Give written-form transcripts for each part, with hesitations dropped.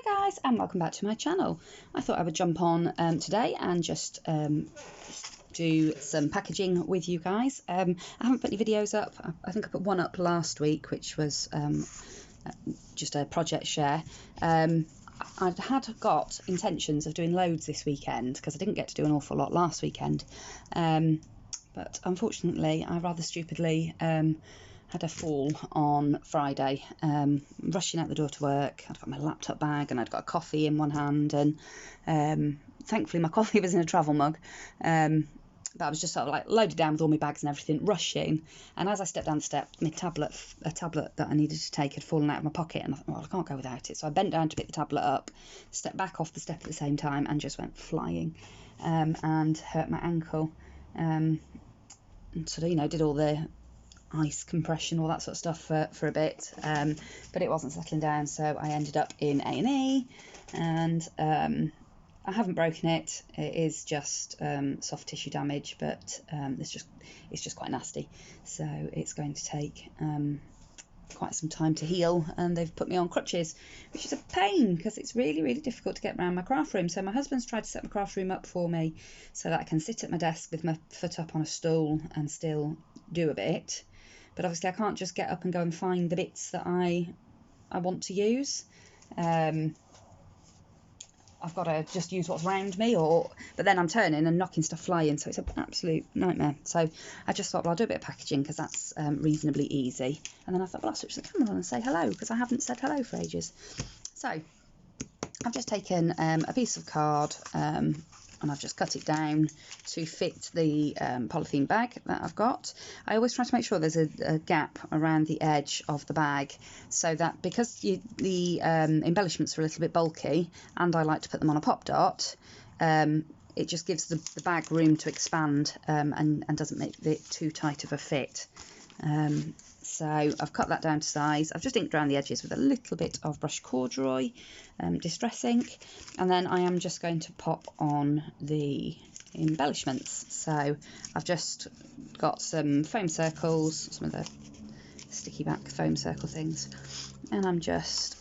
guys, and welcome back to my channel. I thought I would jump on today and just do some packaging with you guys. I haven't put any videos up. I think I put one up last week, which was just a project share. I had got intentions of doing loads this weekend because I didn't get to do an awful lot last weekend, but unfortunately I rather stupidly had a fall on Friday, rushing out the door to work. I'd got my laptop bag and I'd got a coffee in one hand, and thankfully my coffee was in a travel mug, but I was just sort of like loaded down with all my bags and everything, rushing, and as I stepped down the steps, a tablet that I needed to take had fallen out of my pocket, and I thought, well, I can't go without it, so I bent down to pick the tablet up, stepped back off the step at the same time, and just went flying, and hurt my ankle, and sort of, did all the ice compression, all that sort of stuff for a bit, but it wasn't settling down, so I ended up in A&E, and I haven't broken it. It is just soft tissue damage, but it's just quite nasty, so it's going to take quite some time to heal, and they've put me on crutches, which is a pain because it's really difficult to get around my craft room. So my husband's tried to set my craft room up for me so that I can sit at my desk with my foot up on a stool and still do a bit, but obviously I can't just get up and go and find the bits that I want to use. I've got to just use what's around me, but then I'm turning and knocking stuff flying, so it's an absolute nightmare. So I just thought, well, I'll do a bit of packaging because that's reasonably easy. And then I thought, well, I'll switch the camera on and say hello because I haven't said hello for ages. So I've just taken a piece of card, and I've just cut it down to fit the polythene bag that I've got. I always try to make sure there's a gap around the edge of the bag, so that because the embellishments are a little bit bulky and I like to put them on a pop dot, it just gives the bag room to expand, and doesn't make it too tight of a fit. So I've cut that down to size. I've just inked around the edges with a little bit of brush corduroy, distress ink, and then I am just going to pop on the embellishments. So I've just got some foam circles, some of the sticky back foam circle things, and I'm just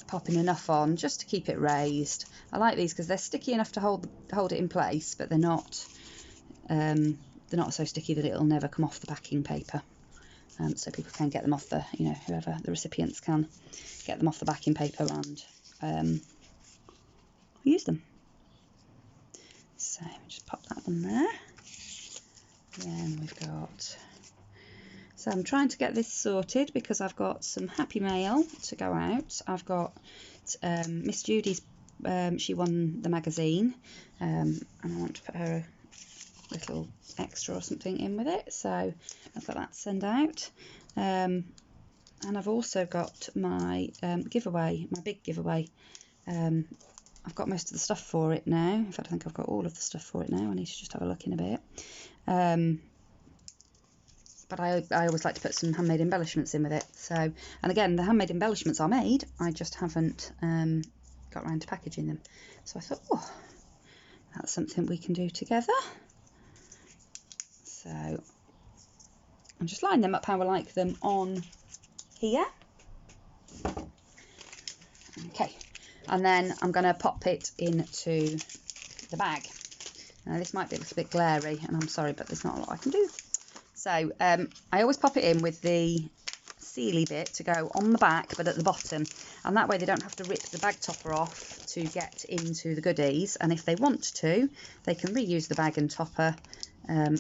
popping enough on just to keep it raised. I like these because they're sticky enough to hold it in place, but they're not so sticky that it'll never come off the backing paper. So people can get them off the, whoever the recipients can get them off the backing paper and use them. So just pop that one there. Then we've got, so I'm trying to get this sorted because I've got some happy mail to go out. I've got Miss Judy's, she won the magazine, and I want to put her little extra or something in with it, so I've got that to send out, and I've also got my giveaway, my big giveaway. I've got most of the stuff for it now. In fact, I think I've got all of the stuff for it now. I need to just have a look in a bit, but I always like to put some handmade embellishments in with it. So, and again, the handmade embellishments are made, I just haven't got around to packaging them. So I thought, oh, that's something we can do together. So I'll just line them up how I like them on here. Okay, and then I'm going to pop it into the bag. Now this might be a little bit glary, and I'm sorry, but there's not a lot I can do. So I always pop it in with the sealy bit to go on the back, but at the bottom, and that way they don't have to rip the bag topper off to get into the goodies. And if they want to, they can reuse the bag and topper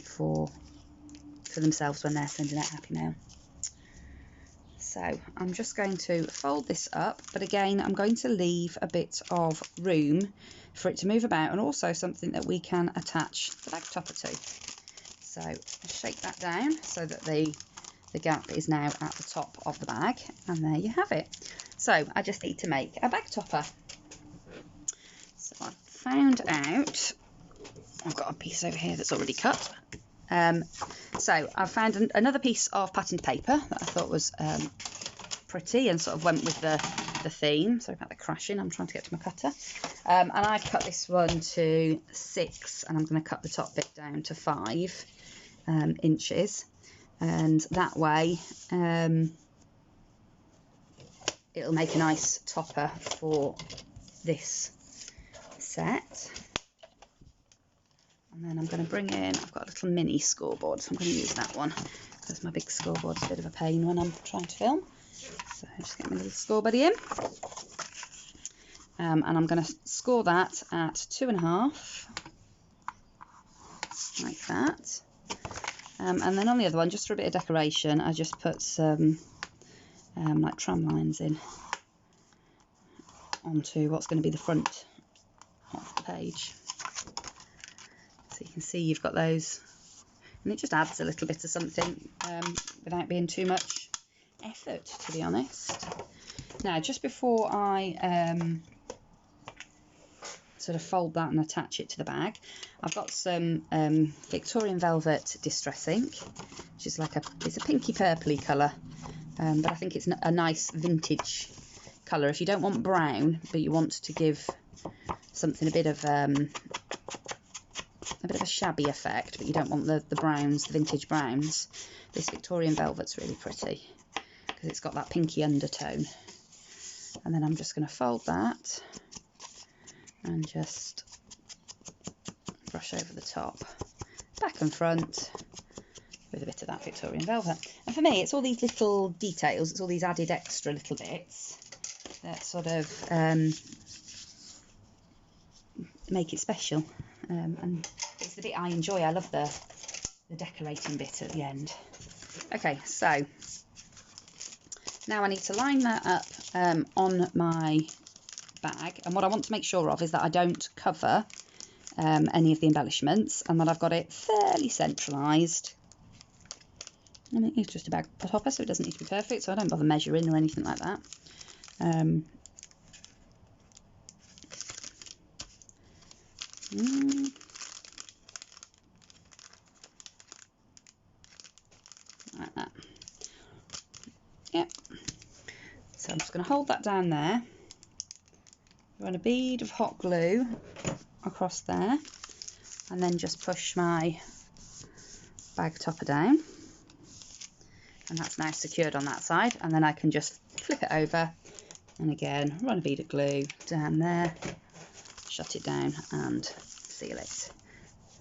for themselves when they're sending out happy mail. So I'm just going to fold this up, but again I'm going to leave a bit of room for it to move about, and also something that we can attach the bag topper to. So shake that down so that the gap is now at the top of the bag, and there you have it. So I just need to make a bag topper. So I've found out, I've got a piece over here that's already cut. So I've found another piece of patterned paper that I thought was pretty and sort of went with the theme. Sorry about the crashing, I'm trying to get to my cutter. And I cut this one to 6, and I'm going to cut the top bit down to 5 inches. And that way it'll make a nice topper for this set. And then I'm going to bring in, I've got a little mini scoreboard, so I'm going to use that one because my big scoreboard's a bit of a pain when I'm trying to film. So just get my little score buddy in. And I'm going to score that at 2.5, like that. And then on the other one, just for a bit of decoration, I just put some like tram lines in onto what's going to be the front of the page. So you can see you've got those, and it just adds a little bit of something without being too much effort, to be honest. Now, just before I sort of fold that and attach it to the bag, I've got some Victorian velvet distress ink, which is like it's a pinky purpley colour, but I think it's a nice vintage colour. If you don't want brown, but you want to give something a bit of a shabby effect, but you don't want the browns, the vintage browns, this Victorian velvet's really pretty because it's got that pinky undertone. And then I'm just going to fold that and just brush over the top, back and front, with a bit of that Victorian velvet. And for me, it's all these little details, it's all these added extra little bits that sort of make it special. And it's the bit I enjoy. I love the decorating bit at the end. Okay, so now I need to line that up on my bag, and what I want to make sure of is that I don't cover any of the embellishments, and that I've got it fairly centralised. And it is just a bag topper, so it doesn't need to be perfect, so I don't bother measuring or anything like that. Like that. Yep. So I'm just going to hold that down there, run a bead of hot glue across there, and then just push my bag topper down, and that's now secured on that side. And then I can just flip it over, and again run a bead of glue down there, shut it down and seal it.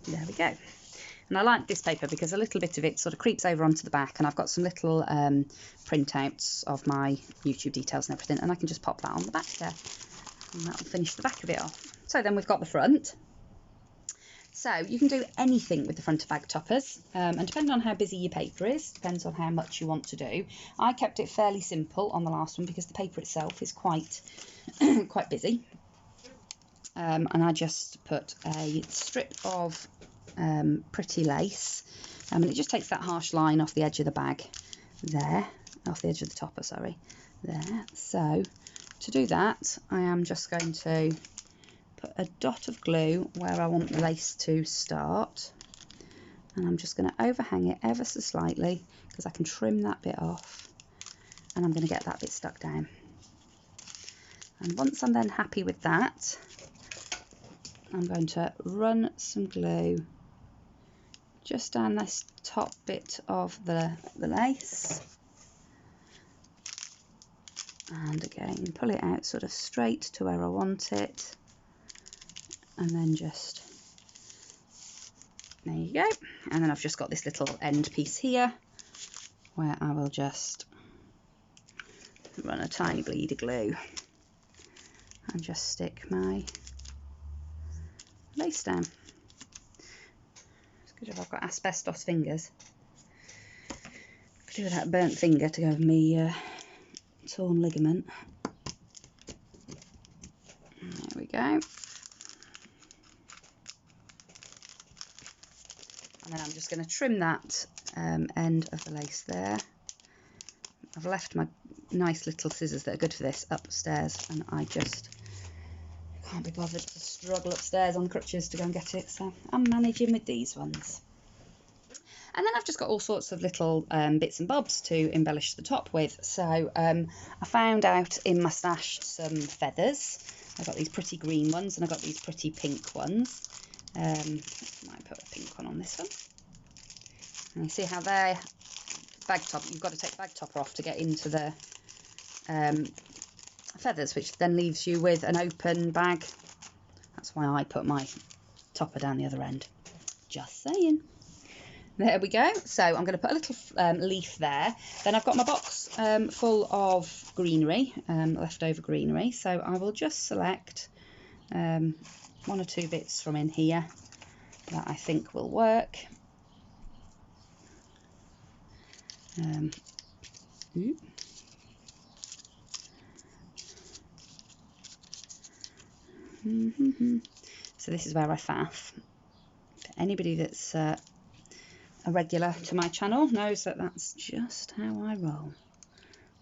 There we go. And I like this paper because a little bit of it sort of creeps over onto the back, and I've got some little printouts of my YouTube details and everything, and I can just pop that on the back there, and that will finish the back of it off. So then we've got the front. So you can do anything with the front of bag toppers, and depending on how busy your paper is, depends on how much you want to do. I kept it fairly simple on the last one because the paper itself is quite quite busy. And I just put a strip of pretty lace, and it just takes that harsh line off the edge of the bag there, off the edge of the topper, sorry, there. So to do that, I am just going to put a dot of glue where I want the lace to start, and I'm just going to overhang it ever so slightly because I can trim that bit off, and I'm going to get that bit stuck down. And once I'm then happy with that, I'm going to run some glue just down this top bit of the lace, and again pull it out sort of straight to where I want it, and then just, there you go. And then I've just got this little end piece here where I will just run a tiny bleed of glue and just stick my lace down. It's good if I've got asbestos fingers. Could do with that burnt finger to go with me torn ligament. There we go. And then I'm just going to trim that end of the lace there. I've left my nice little scissors that are good for this upstairs, and I just can't be bothered to struggle upstairs on crutches to go and get it, so I'm managing with these ones. And then I've just got all sorts of little bits and bobs to embellish the top with. So I found out in my stash some feathers. I've got these pretty green ones, and I've got these pretty pink ones. Might put a pink one on this one. And you see how they're bag top. You've got to take the bag topper off to get into the feathers, which then leaves you with an open bag. That's why I put my topper down the other end. Just saying. There we go. So I'm going to put a little leaf there. Then I've got my box full of greenery, leftover greenery. So I will just select 1 or 2 bits from in here that I think will work. So this is where I faff. Anybody that's a regular to my channel knows that that's just how I roll.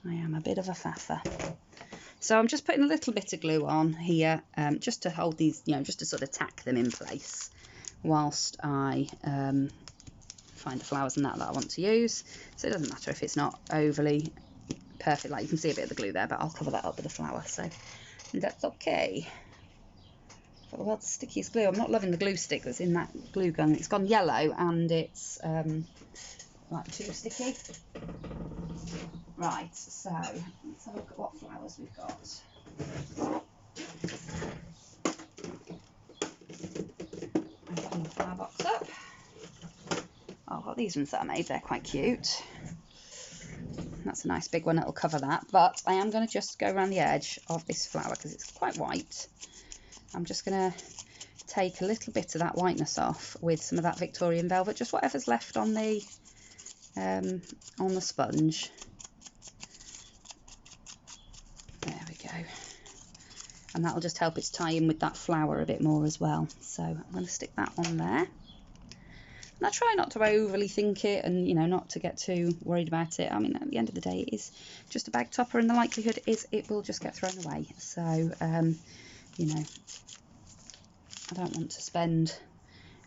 I am a bit of a faffer. So I'm just putting a little bit of glue on here, just to hold these, you know, just to sort of tack them in place whilst I find the flowers and that I want to use. So it doesn't matter if it's not overly perfect, like you can see a bit of the glue there, but I'll cover that up with the flower, so that's okay. Got the world's stickiest glue. I'm not loving the glue stick that's in that glue gun. It's gone yellow and it's like too sticky. Right, so let's have a look at what flowers we've got. Open the flower box up. Oh, I've got these ones that I made. They're quite cute. That's a nice big one that'll cover that. But I am going to just go around the edge of this flower because it's quite white. I'm just going to take a little bit of that whiteness off with some of that Victorian velvet, just whatever's left on the sponge. There we go. And that'll just help it tie in with that flower a bit more as well. So I'm going to stick that on there. And I try not to overly think it and, you know, not to get too worried about it. I mean, at the end of the day, it is just a bag topper and the likelihood is it will just get thrown away. So, you know, I don't want to spend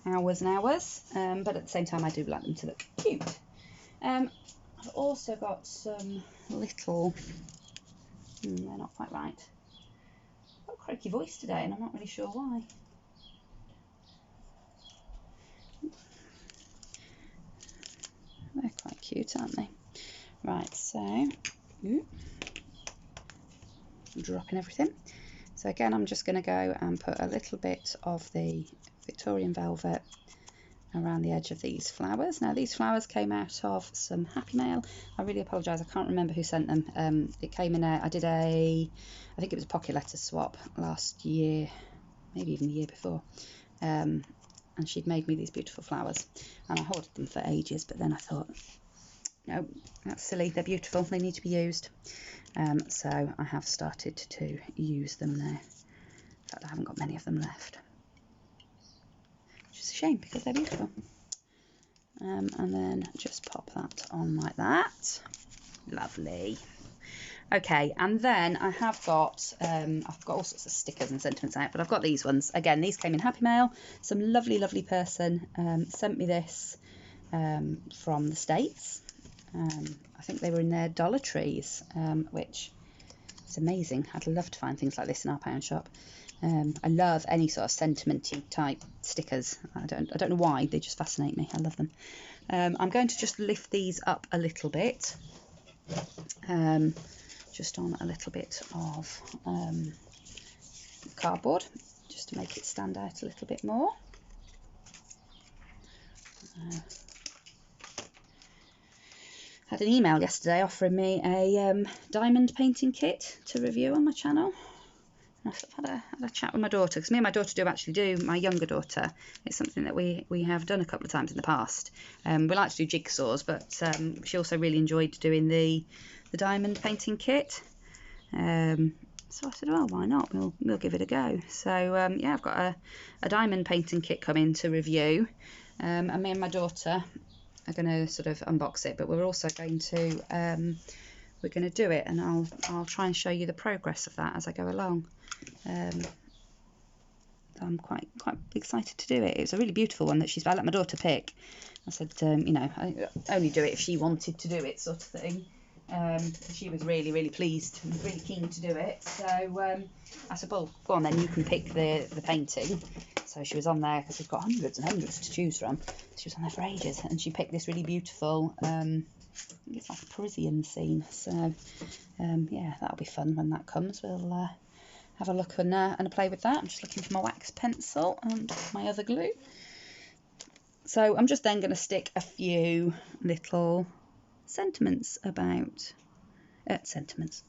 hours and hours, but at the same time I do like them to look cute. I've also got some little, they're not quite right. I've got a croaky voice today and I'm not really sure why. They're quite cute, aren't they? Right, so, I'm dropping everything. So again, I'm just going to go and put a little bit of the Victorian velvet around the edge of these flowers. Now these flowers came out of some Happy Mail. I really apologise, I can't remember who sent them. It came in I think it was a pocket letter swap last year, maybe even the year before. And she'd made me these beautiful flowers and I hoarded them for ages, but then I thought, no, that's silly, they're beautiful, they need to be used. So I have started to use them now. In fact, I haven't got many of them left, which is a shame because they're beautiful. And then just pop that on like that. Lovely. Okay, and then I have got I've got all sorts of stickers and sentiments out, but I've got these ones. Again, these came in Happy Mail. Some lovely person sent me this from the States. I think they were in their Dollar Trees, which is amazing. I'd love to find things like this in our pound shop. I love any sort of sentimenty type stickers. I don't know why, they just fascinate me. I love them. I'm going to just lift these up a little bit, just on a little bit of cardboard, just to make it stand out a little bit more. Had an email yesterday offering me a diamond painting kit to review on my channel. And I've had a chat with my daughter, because me and my daughter do actually do, my younger daughter, it's something that we have done a couple of times in the past. We like to do jigsaws, but she also really enjoyed doing the diamond painting kit. So I said, well, why not? We'll give it a go. So yeah, I've got a diamond painting kit coming to review, and me and my daughter are going to sort of unbox it, but we're also going to do it, and I'll try and show you the progress of that as I go along. I'm quite excited to do it. It's a really beautiful one that I let my daughter pick. I said, you know, I only do it if she wanted to do it, sort of thing. She was really pleased and really keen to do it. So I said, well, go on then, you can pick the painting. So she was on there, because we've got hundreds and hundreds to choose from. She was on there for ages, and she picked this really beautiful think it's like a Parisian scene. So yeah, that'll be fun when that comes. We'll have a look and a play with that. I'm just looking for my wax pencil and my other glue. So I'm just then going to stick a few little sentiments about sentiments.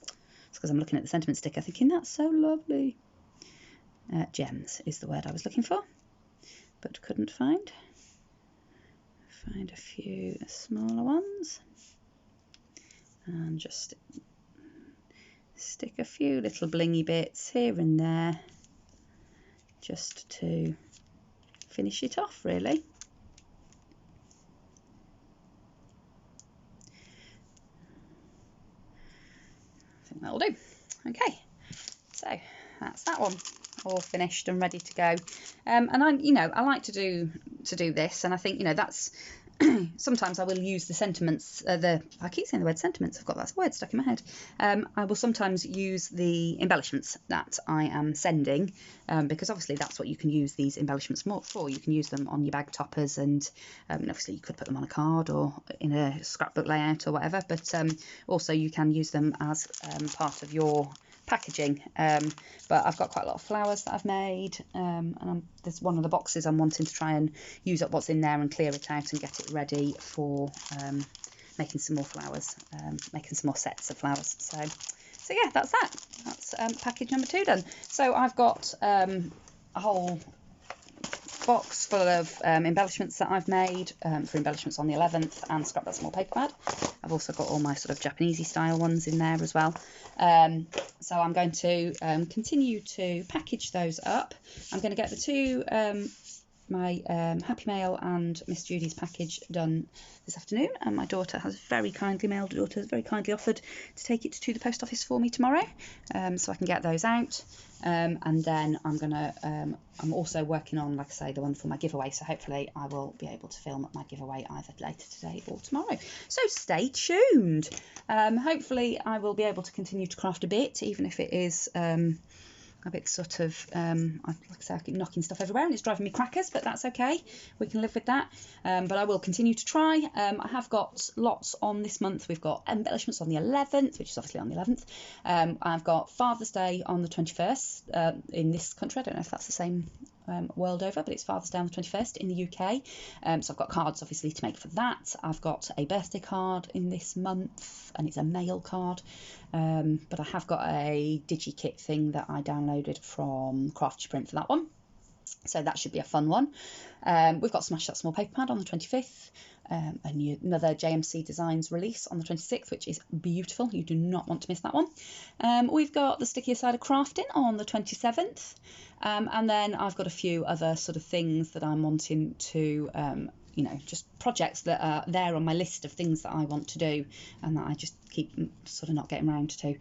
It's because I'm looking at the sentiment sticker thinking that's so lovely. Gems is the word I was looking for, but couldn't find. Find a few smaller ones and just stick a few little blingy bits here and there just to finish it off, really. I think that'll do. Okay, so that's that one all finished and ready to go. And I like to do this, and I think that's sometimes I will use the sentiments. I keep saying the word sentiments. I've got that word stuck in my head. I will sometimes use the embellishments that I am sending, because obviously that's what you can use these embellishments for. You can use them on your bag toppers, and obviously you could put them on a card or in a scrapbook layout or whatever. But also you can use them as part of your packaging. But I've got quite a lot of flowers that I've made, and there's one of the boxes I'm wanting to try and use up what's in there and clear it out and get it ready for making some more flowers, making some more sets of flowers. So yeah, that's that. That's package number 2 done. So I've got a whole box full of embellishments that I've made for embellishments on the 11th and Scrap That Small Paper Pad. I've also got all my sort of Japanesey style ones in there as well. So I'm going to continue to package those up. I'm going to get the two, my Happy Mail and Miss Judy's package done this afternoon, and my daughter has very kindly, my elder daughter has very kindly offered to take it to the post office for me tomorrow, so I can get those out. And then I'm also working on, like I say, the one for my giveaway, so hopefully I will be able to film my giveaway either later today or tomorrow. So stay tuned. Hopefully I will be able to continue to craft a bit, even if it is a bit sort of, like I say, I keep knocking stuff everywhere and it's driving me crackers, but that's okay. We can live with that. But I will continue to try. I have got lots on this month. We've got embellishments on the 11th, which is obviously on the 11th. I've got Father's Day on the 21st in this country. I don't know if that's the same world over, but it's Father's Day on the 21st in the UK. So I've got cards obviously to make for that. I've got a birthday card in this month and it's a mail card. But I have got a DigiKit thing that I downloaded from Crafty Print for that one. So that should be a fun one. We've got Smash That Small Paper Pad on the 25th. Another JMC Designs release on the 26th, which is beautiful. You do not want to miss that one. We've got the Stickier Side of Crafting on the 27th. And then I've got a few other sort of things that I'm wanting to, just projects that are there on my list of things that I want to do and that I just keep sort of not getting around to.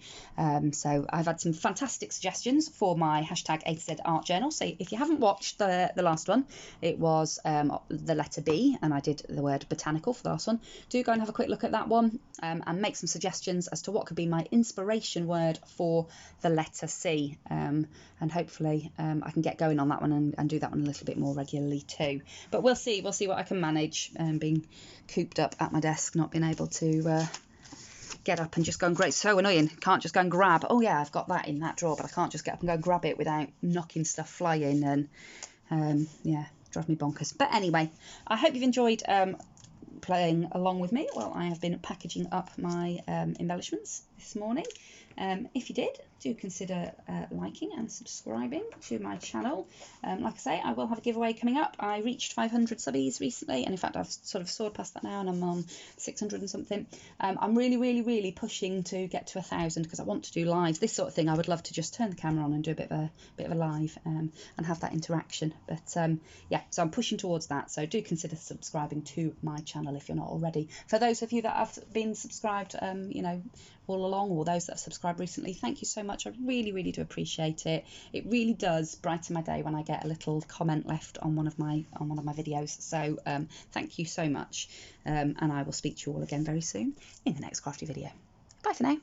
So I've had some fantastic suggestions for my hashtag A to Z art journal. So if you haven't watched the last one, it was the letter B, and I did the word botanical for the last one. Do go and have a quick look at that one, and make some suggestions as to what could be my inspiration word for the letter C. And hopefully I can get going on that one and do that one a little bit more regularly too. But we'll see what I can manage, being cooped up at my desk, not being able to get up and just go and grab. It's so annoying. Can't just go and grab. Oh yeah, I've got that in that drawer, but I can't just get up and go and grab it without knocking stuff flying, and yeah, drive me bonkers. But anyway, I hope you've enjoyed playing along with me while I have been packaging up my embellishments this morning. If you did, do consider liking and subscribing to my channel. Like I say, I will have a giveaway coming up. I reached 500 subbies recently, and in fact I've sort of soared past that now and I'm on 600 and something. I'm really pushing to get to 1,000 because I want to do lives, this sort of thing. I would love to just turn the camera on and do a bit of a live and have that interaction. But yeah, so I'm pushing towards that, so do consider subscribing to my channel if you're not already. For those of you that have been subscribed all along, or those that have subscribed recently, thank you so much. I really do appreciate it. It really does brighten my day when I get a little comment left on one of my videos. So thank you so much, and I will speak to you all again very soon in the next crafty video. Bye for now.